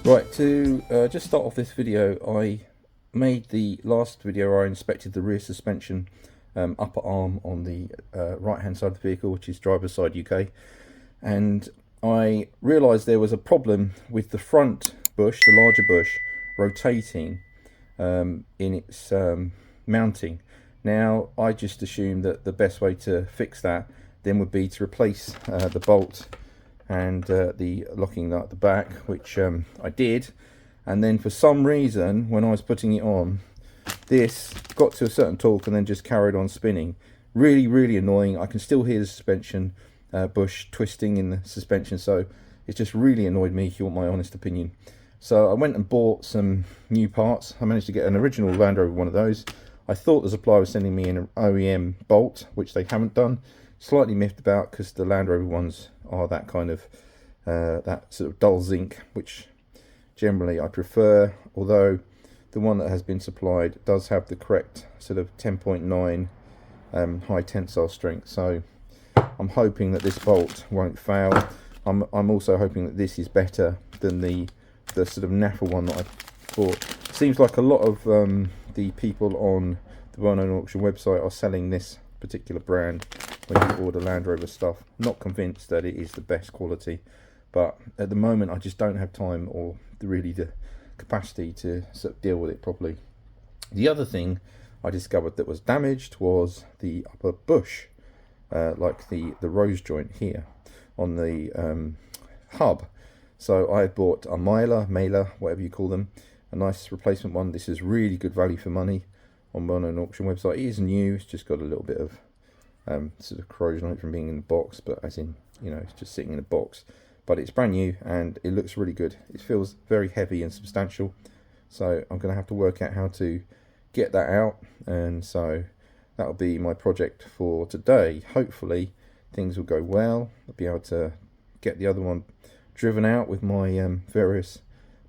Right, to just start off this video, I made the last video I inspected the rear suspension upper arm on the right hand side of the vehicle, which is driver's side UK, and I realised there was a problem with the front bush, the larger bush, rotating in its mounting. Now I just assumed that the best way to fix that then would be to replace the bolt and the locking nut at the back, which I did, and then for some reason when I was putting it on, this got to a certain torque and then just carried on spinning. Really annoying. I can still hear the suspension bush twisting in the suspension, so it just really annoyed me, if you want my honest opinion. So I went and bought some new parts. I managed to get an original Land Rover one of those. I thought the supplier was sending me an OEM bolt, which they haven't done. Slightly miffed about, because the Land Rover ones are that kind of that sort of dull zinc, which generally I prefer, although the one that has been supplied does have the correct sort of 10.9 high tensile strength, so I'm hoping that this bolt won't fail. I'm also hoping that this is better than the sort of NAFA one that I bought. Seems like a lot of the people on the well-known auction website are selling this particular brand when you order Land Rover stuff. Not convinced that it is the best quality, but at the moment I just don't have time or really the capacity to sort of deal with it properly. The other thing I discovered that was damaged was the upper bush, like the rose joint here on the hub. So I bought a mailer, whatever you call them, a nice replacement one. This is really good value for money on well-known auction website. It is new, it's just got a little bit of sort of corrosion on it from being in the box, but as in, you know, it's just sitting in a box. But it's brand new and it looks really good. It feels very heavy and substantial, so I'm going to have to work out how to get that out, and so that'll be my project for today. Hopefully things will go well. I'll be able to get the other one driven out with my various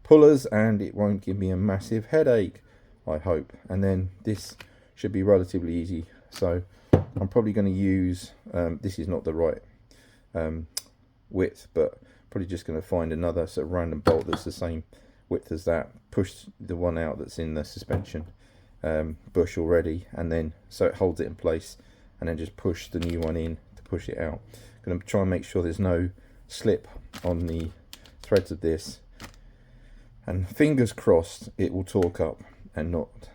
pullers, and it won't give me a massive headache, I hope. And then this should be relatively easy. So I'm probably going to use this is not the right width, but probably just going to find another sort of random bolt that's the same width as that, push the one out that's in the suspension bush already, and then so it holds it in place, and then just push the new one in to push it out. Going to try and make sure there's no slip on the threads of this, and fingers crossed it will torque up and not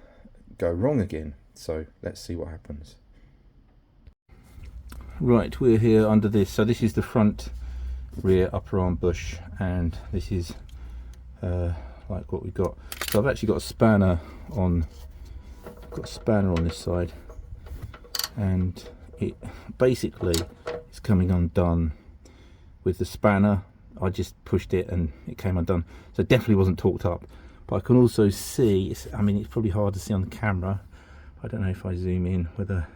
go wrong again. So let's see what happens. Right, we're here under this. So this is the front rear upper arm bush, and this is like what we've got. So I've actually got a spanner on, this side, and it basically is coming undone with the spanner. I just pushed it and it came undone, so it definitely wasn't torqued up. But I can also see, I mean, it's probably hard to see on the camera. I don't know if I zoom in whether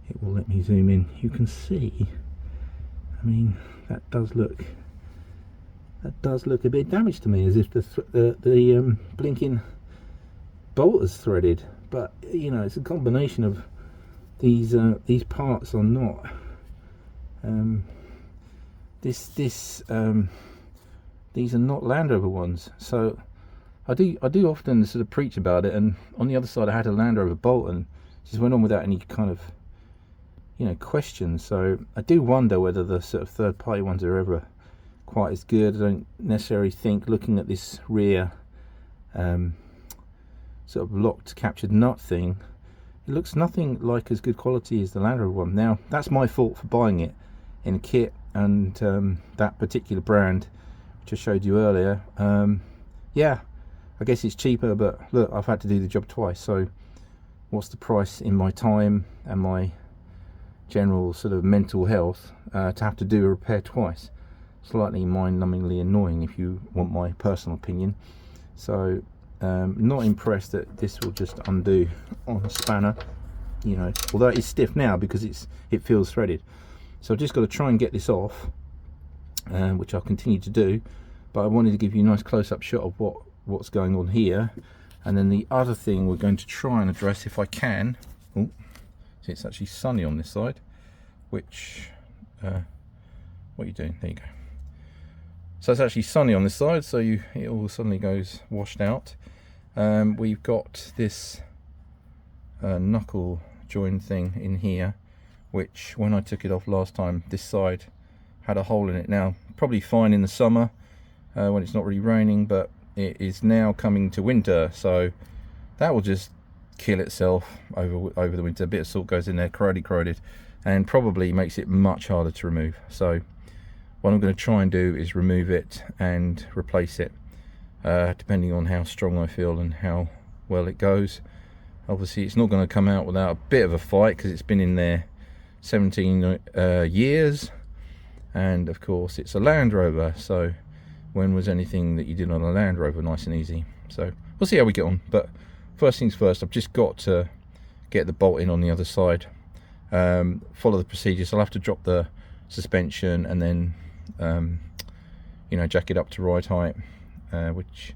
it will let me zoom in. You can see, I mean, that does look a bit damaged to me, as if the blinking bolt is threaded. But you know, it's a combination of these parts are not these are not Land Rover ones. So I do often sort of preach about it, and on the other side I had a Land Rover bolt and just went on without any kind of, you know, questions. So I do wonder whether the sort of third party ones are ever quite as good. I don't necessarily think, looking at this rear sort of locked captured nut thing, it looks nothing like as good quality as the Land Rover one. Now that's my fault for buying it in kit, and that particular brand which I showed you earlier, yeah, I guess it's cheaper, but look, I've had to do the job twice, so what's the price in my time and my general sort of mental health to have to do a repair twice? Slightly mind-numbingly annoying, if you want my personal opinion. So not impressed that this will just undo on a spanner, you know, although it's stiff now because it feels threaded. So I've just got to try and get this off, which I'll continue to do, but I wanted to give you a nice close-up shot of what's going on here. And then the other thing we're going to try and address, if I can, oh, see, it's actually sunny on this side, which what are you doing? There you go. So it's actually sunny on this side, so it all suddenly goes washed out. We've got this knuckle join thing in here, which when I took it off last time, this side had a hole in it. Now, probably fine in the summer when it's not really raining, but it is now coming to winter, so that will just kill itself over the winter. A bit of salt goes in there, corroded, and probably makes it much harder to remove. So what I'm going to try and do is remove it and replace it, depending on how strong I feel and how well it goes. Obviously it's not going to come out without a bit of a fight, because it's been in there 17 years, and of course it's a Land Rover, so when was anything that you did on a Land Rover nice and easy? So we'll see how we get on, but first things first, I've just got to get the bolt in on the other side. Follow the procedures. I'll have to drop the suspension and then you know, jack it up to ride height, which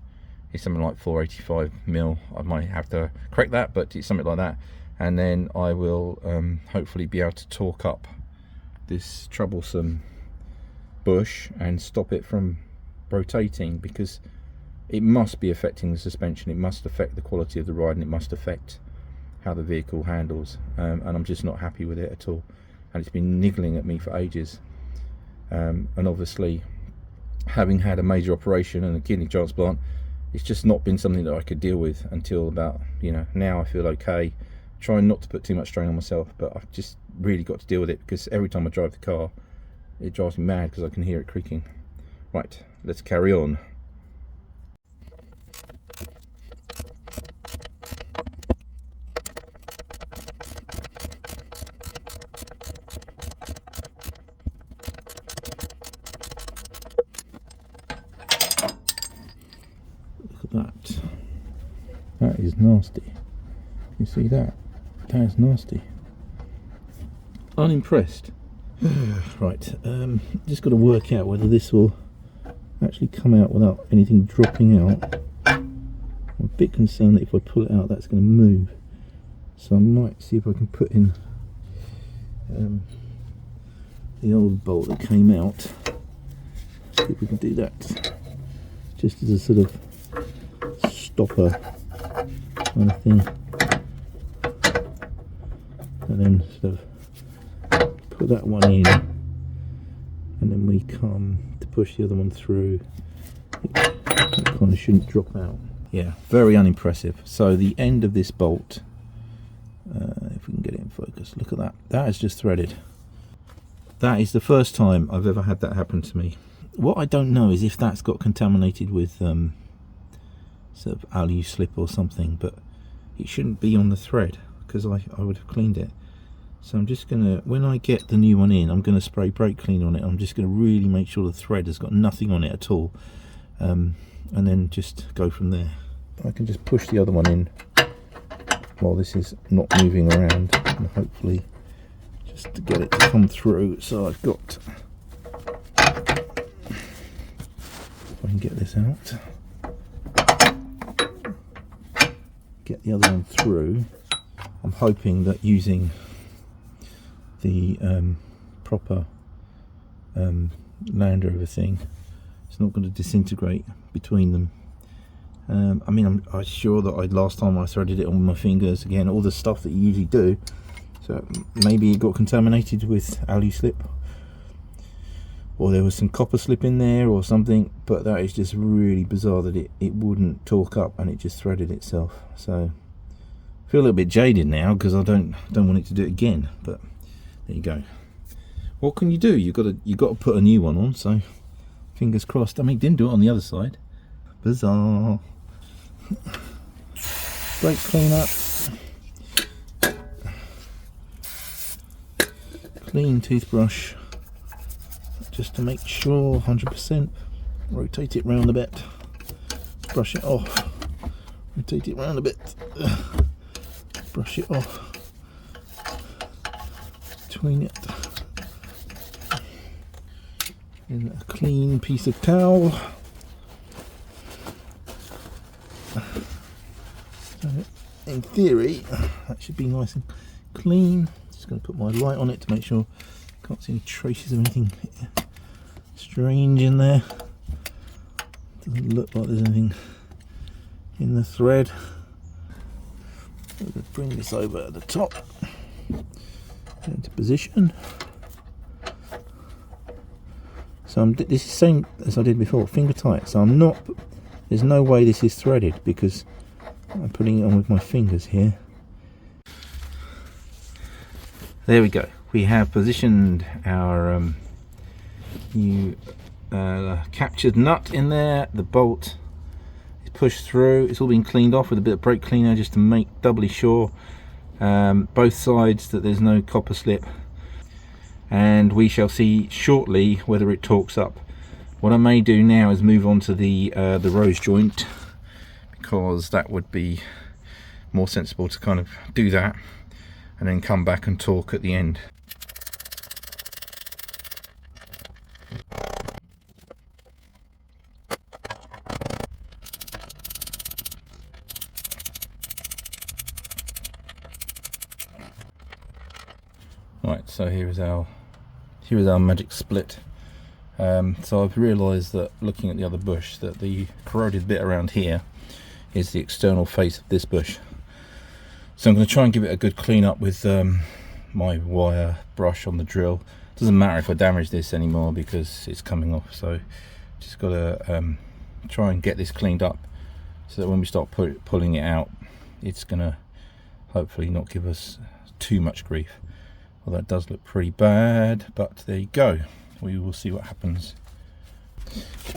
is something like 485mm. I might have to correct that, but it's something like that. And then I will hopefully be able to torque up this troublesome bush and stop it from rotating, because it must be affecting the suspension. It must affect the quality of the ride, and it must affect how the vehicle handles, and I'm just not happy with it at all, and it's been niggling at me for ages. And obviously, having had a major operation and a kidney transplant, it's just not been something that I could deal with until about, you know, now I feel okay, trying not to put too much strain on myself, but I've just really got to deal with it, because every time I drive the car it drives me mad because I can hear it creaking. Right, let's carry on. That is nasty. You see that? That is nasty. Unimpressed. Right, just got to work out whether this will actually come out without anything dropping out. I'm a bit concerned that if I pull it out, that's going to move. So I might see if I can put in the old bolt that came out. See if we can do that, just as a sort of stopper kind of thing, and then sort of put that one in, and then we come to push the other one through. It kind of shouldn't drop out. Yeah, very unimpressive. So the end of this bolt, if we can get it in focus, look at that. That is just threaded. That is the first time I've ever had that happen to me. What I don't know is if that's got contaminated with sort of alu slip or something, but it shouldn't be on the thread, because I would have cleaned it. So I'm just gonna, when I get the new one in, I'm gonna spray brake clean on it. I'm just gonna really make sure the thread has got nothing on it at all, and then just go from there. I can just push the other one in while this is not moving around, and hopefully just to get it to come through. So I've got, if I can get this out, get the other one through. I'm hoping that using the proper Land Rover thing, it's not going to disintegrate between them. I mean, I'm sure that last time I threaded it on my fingers, again, all the stuff that you usually do, so maybe it got contaminated with alu slip, or there was some copper slip in there or something, but that is just really bizarre that it wouldn't torque up and it just threaded itself. So I feel a little bit jaded now because I don't want it to do it again, but there you go. What can you do? You've got to put a new one on, so fingers crossed. I mean, didn't do it on the other side. Bizarre. Brake cleanup. Clean toothbrush, just to make sure 100%. Rotate it round a bit. Brush it off. Rotate it round a bit. Brush it off. Between it. In a clean piece of towel. So in theory, that should be nice and clean. Just going to put my light on it to make sure I can't see any traces of anything strange in there. Doesn't look like there's anything in the thread. Let's bring this over at the top into position. So this is the same as I did before, finger tight. So I'm not, there's no way this is threaded because I'm putting it on with my fingers here. There we go. We have positioned our new captured nut in there. The bolt is pushed through. It's all been cleaned off with a bit of brake cleaner just to make doubly sure both sides that there's no copper slip. And we shall see shortly whether it torques up. What I may do now is move on to the rose joint, because that would be more sensible to kind of do that and then come back and torque at the end. Right, so here is our magic split. So I've realised that looking at the other bush that the corroded bit around here is the external face of this bush. So I'm going to try and give it a good clean up with my wire brush on the drill. Doesn't matter if I damage this anymore because it's coming off, so just got to try and get this cleaned up so that when we start pulling it out, it's going to hopefully not give us too much grief. Well, that does look pretty bad, but there you go. We will see what happens.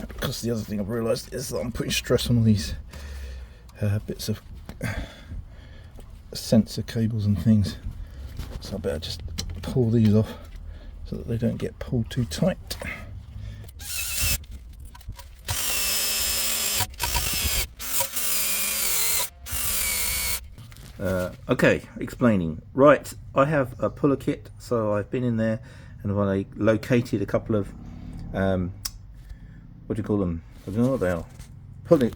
Because the other thing I've realised is that I'm putting stress on all these bits of sensor cables and things, so I better just pull these off so that they don't get pulled too tight. Okay, explaining. Right, I have a puller kit, so I've been in there and I located a couple of what do you call them? I don't know what they are.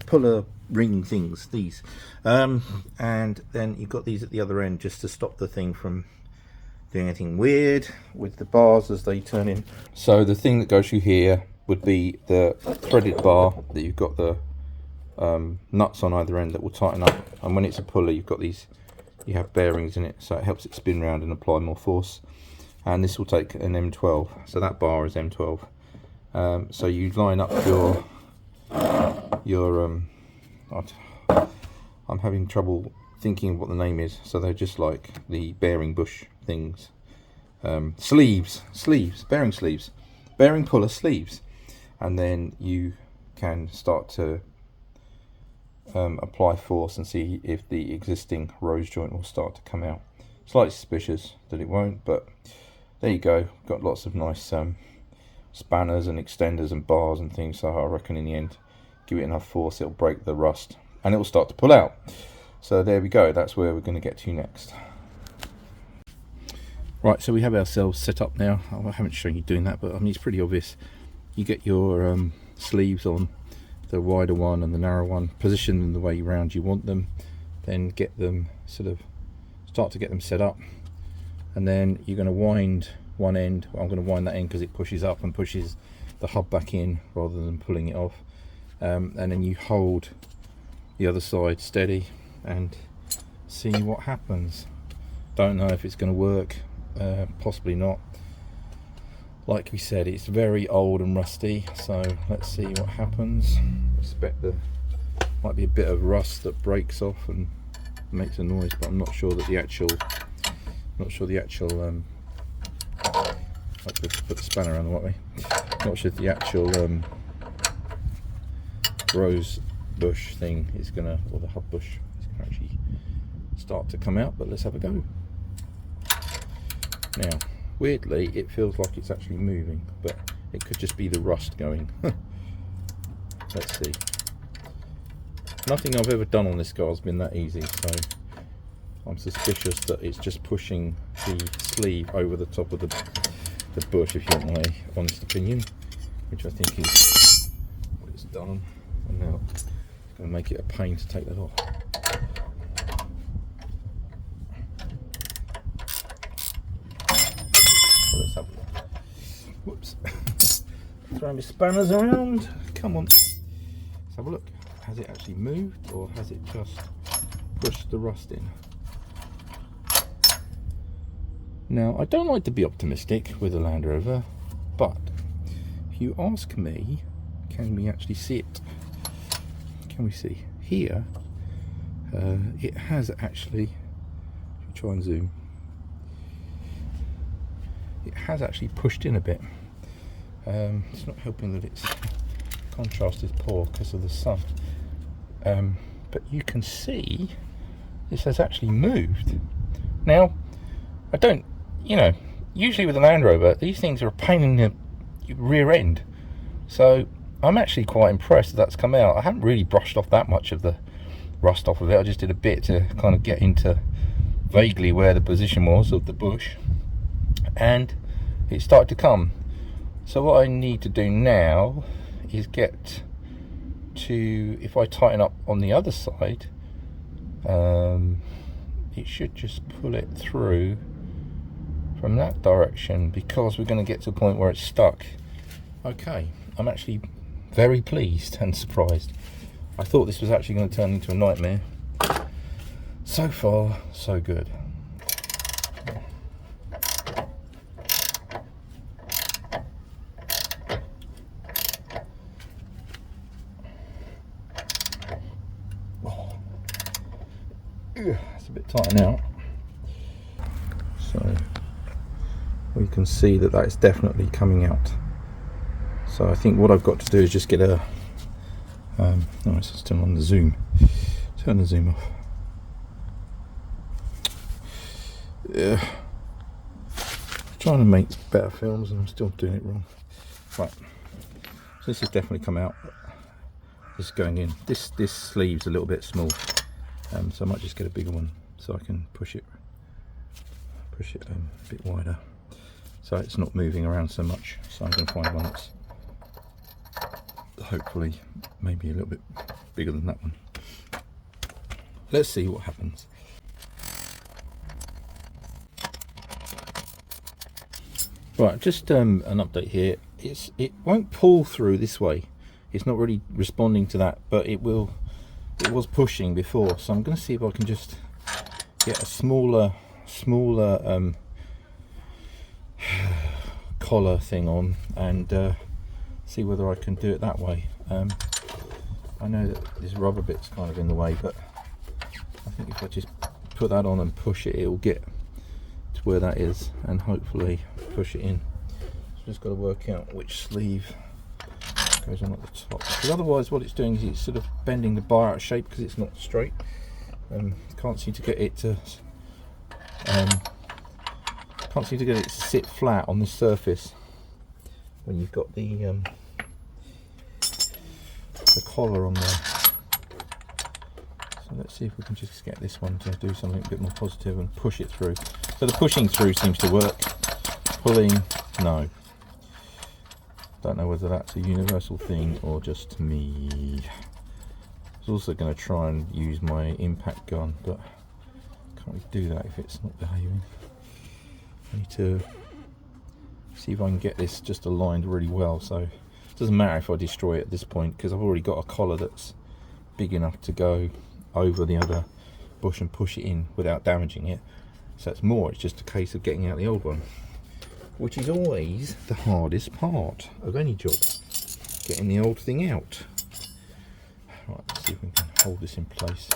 Puller ring things, these. And then you've got these at the other end just to stop the thing from doing anything weird with the bars as they turn in. So the thing that goes through here would be the threaded bar that you've got the nuts on either end that will tighten up, and when it's a puller you've got these, you have bearings in it, so it helps it spin round and apply more force. And this will take an M12, so that bar is M12. So you line up your I'm having trouble thinking of what the name is, so they're just like the bearing bush things, sleeves, bearing sleeves, bearing puller sleeves, and then you can start to apply force and see if the existing rose joint will start to come out. Slightly suspicious that it won't, but there you go. Got lots of nice spanners and extenders and bars and things, so I reckon in the end, give it enough force, it'll break the rust and it will start to pull out. So there we go, that's where we're going to get to next. Right, so we have ourselves set up now. I haven't shown you doing that, but I mean it's pretty obvious. You get your sleeves on, the wider one and the narrow one, position them the way round you want them, then get them start to get them set up, and then you're going to wind one end. Well, I'm going to wind that end because it pushes up and pushes the hub back in rather than pulling it off, and then you hold the other side steady and see what happens. Don't know if it's going to work, possibly not. Like we said, it's very old and rusty, so let's see what happens. I expect there might be a bit of rust that breaks off and makes a noise, but I'm not sure that the actual like to put the spanner around the way. Not sure if the actual rose bush thing is gonna, or the hub bush is gonna actually start to come out, but let's have a go. Now, weirdly, it feels like it's actually moving, but it could just be the rust going. Let's see. Nothing I've ever done on this car has been that easy, so I'm suspicious that it's just pushing the sleeve over the top of the bush, if you want my honest opinion, which I think is what it's done. And now it's going to make it a pain to take that off. Let's have a look. Whoops. Throwing my spanners around. Come on. Let's have a look. Has it actually moved, or has it just pushed the rust in? Now, I don't like to be optimistic with a Land Rover, but if you ask me, can we actually see it? Can we see? Here, it has actually, try and zoom, it has actually pushed in a bit. It's not helping that its contrast is poor because of the sun. But you can see this has actually moved. Now, I don't, you know, usually with a Land Rover, these things are a pain in the rear end. So I'm actually quite impressed that that's come out. I haven't really brushed off that much of the rust off of it. I just did a bit to kind of get into vaguely where the position was of the bush, and it started to come. So what I need to do now is get to, if I tighten up on the other side, it should just pull it through from that direction, because we're going to get to a point where it's stuck. Okay, I'm actually very pleased and surprised. I thought this was actually going to turn into a nightmare. So far, so good. It's a bit tight now. So we can see that is definitely coming out. So I think what I've got to do is just get a no, it's still on the zoom. Turn the zoom off. Yeah, trying to make better films and I'm still doing it wrong. Right, so this has definitely come out. This is going in. This sleeve's a little bit small, so I might just get a bigger one so I can push it a bit wider, so it's not moving around so much. So I'm going to find one that's hopefully maybe a little bit bigger than that one. Let's see what happens. Right, just an update here. It won't pull through this way. It's not really responding to that, but it will. It was pushing before, so I'm going to see if I can just get a smaller collar thing on and see whether I can do it that way. I know that this rubber bit's kind of in the way, but I think if I just put that on and push it, it will get to where that is and hopefully push it in. So just got to work out which sleeve goes on at the top, because otherwise what it's doing is it's sort of bending the bar out of shape because it's not straight. Can't seem to get it to sit flat on this surface when you've got the collar on there. So let's see if we can just get this one to do something a bit more positive and push it through. So the pushing through seems to work. Pulling, no. Don't know whether that's a universal thing or just me. I was also going to try and use my impact gun, but can't really do that if it's not behaving. I need to see if I can get this just aligned really well, so it doesn't matter if I destroy it at this point because I've already got a collar that's big enough to go over the other bush and push it in without damaging it. So it's just a case of getting out the old one, which is always the hardest part of any job, getting the old thing out. Right, let's see if we can hold this in place.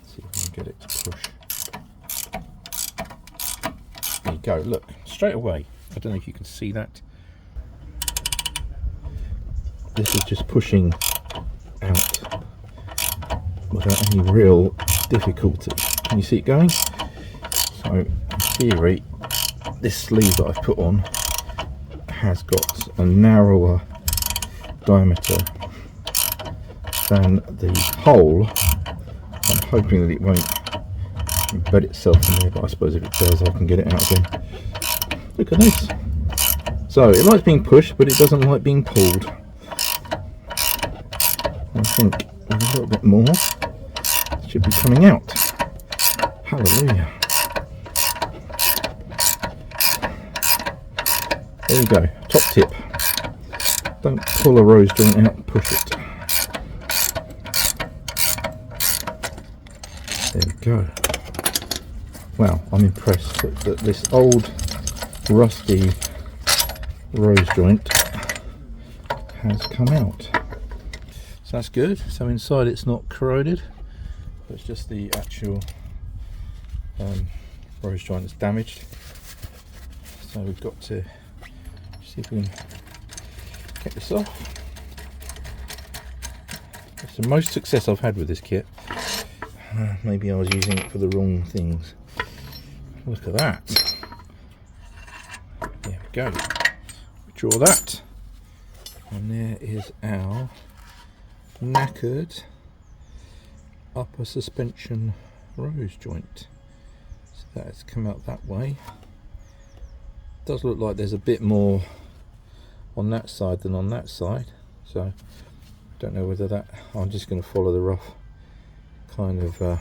See if we can get it to push. There you go, look, straight away. I don't know if you can see that. This is just pushing out without any real difficulty. Can you see it going? So, in theory, this sleeve that I've put on has got a narrower diameter than the hole. I'm hoping that it won't embed itself in there, but I suppose if it does I can get it out again. Look at this. So it likes being pushed, but it doesn't like being pulled. I think with a little bit more it should be coming out. Hallelujah. There you go, top tip. Don't pull a rose joint out, push it. go. Wow, I'm impressed that this old rusty rose joint has come out. So that's good. So inside it's not corroded, but it's just the actual rose joint that's damaged. So we've got to see if we can get this off. It's the most success I've had with this kit. Maybe I was using it for the wrong things. Look at that. There we go. Draw that. And there is our knackered upper suspension rose joint. So that's come out that way. Does look like there's a bit more on that side than on that side. So don't know whether that, I'm just going to follow the rough kind of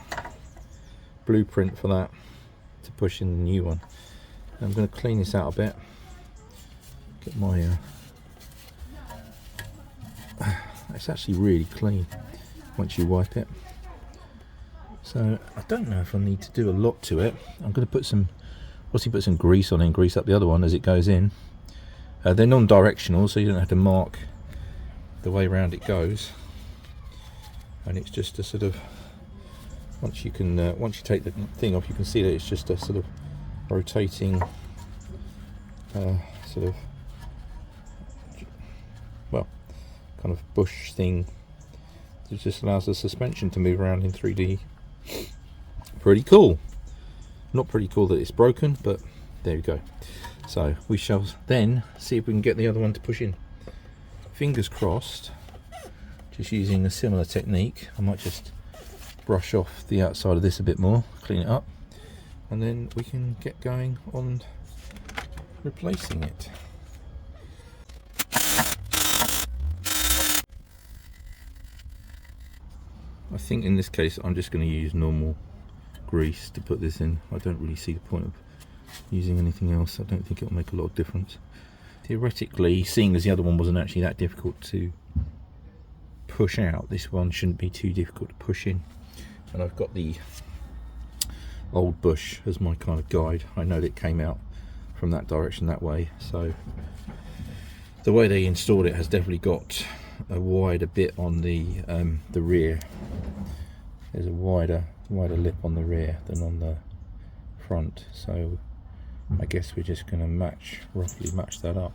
blueprint for that to push in the new one. I'm going to clean this out a bit, get my it's actually really clean once you wipe it, so I don't know if I need to do a lot to it. I'm going to put some, obviously put some grease on it and grease up the other one as it goes in. They're non-directional, so you don't have to mark the way around it goes, and it's just a sort of, once you take the thing off, you can see that it's just a sort of rotating sort of, well, kind of bush thing that just allows the suspension to move around in 3D. Pretty cool. Not pretty cool that it's broken, but there you go. So we shall then see if we can get the other one to push in. Fingers crossed. Just using a similar technique, I might just brush off the outside of this a bit more, clean it up, and then we can get going on replacing it. I think in this case I'm just going to use normal grease to put this in. I don't really see the point of using anything else. I don't think it'll make a lot of difference. Theoretically, seeing as the other one wasn't actually that difficult to push out, this one shouldn't be too difficult to push in. And I've got the old bush as my kind of guide. I know that it came out from that direction that way, so the way they installed it has definitely got a wider bit on the rear. There's a wider lip on the rear than on the front, so I guess we're just going to roughly match that up.